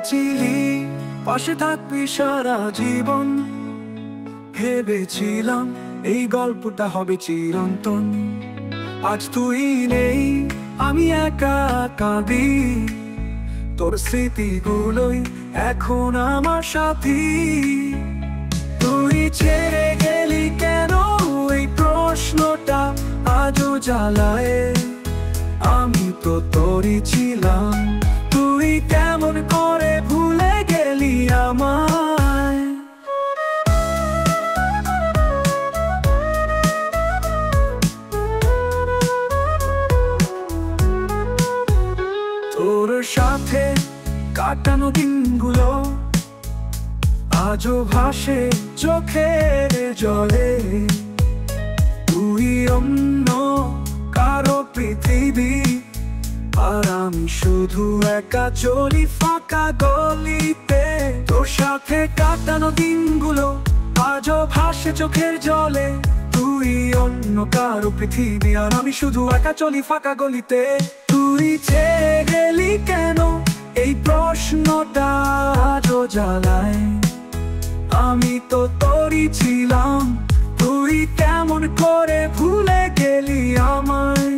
বলেছিলি পাশে থাকবি সারা জীবন, ভেবেছিলাম এই গল্পটা হবে চিরন্তন। আজ তুই নেই, আমি একা কাঁদি, তোর স্মৃতিগুলোই এখন আমার সাথী। তুই ছেড়ে গেলি কেন, এই প্রশ্নটা আজও জ্বালায়। আমি তো তোরই ছিলাম, তুই কেমন করে ভুলে গেলি আমায়। তোর সাথে কাটানো দিনগুলো আজও ভাসে চোখের জলে। তুই অন্য কারো পৃথিবী, আর আমি শুধু একা চলি ফাঁকা গলিতে। তোর সাথে কাটানো দিনগুলো আজও ভাসে চোখের জলে। তুই অন্য কারো পৃথিবী, আর আমি শুধু একা চলি ফাঁকা গলিতে। তুই ছেড়ে গেলি কেন, এই প্রশ্নটা আজও জ্বালায়। আমি তো তোরই ছিলাম, তুই কেমন করে ভুলে গেলি আমায়।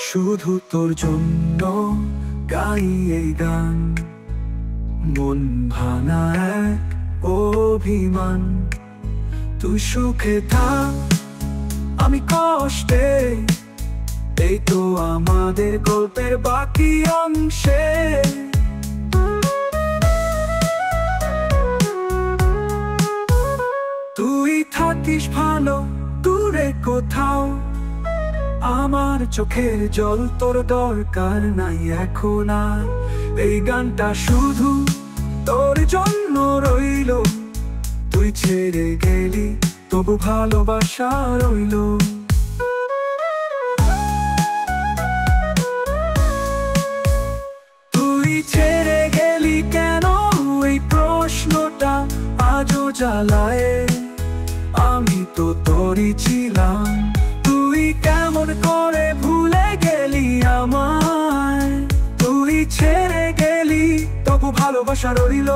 শুধু তোর জন্য গাই এই গান, মন ভাঙা এক অভিমান। তুই সুখে থাক, আমি কষ্টে, এই তো আমাদের গল্পের বাকি অংশে। তুই থাকিস ভালো দূরে কোথাও, আমার চোখের জল তোর দরকার নাই এখন আর। এই গানটা শুধু তোর জন্য রইল, তুই ছেড়ে গেলি তবু ভালোবাসা রইল। তুই ছেড়ে গেলি কেন, এই প্রশ্নটা আজও জ্বালায়। আমি তো তোরই ছিলাম, তুই কেমন করে ভুলে গেলি আমায়। তুই ছেড়ে গেলি তবু ভালোবাসা রইল।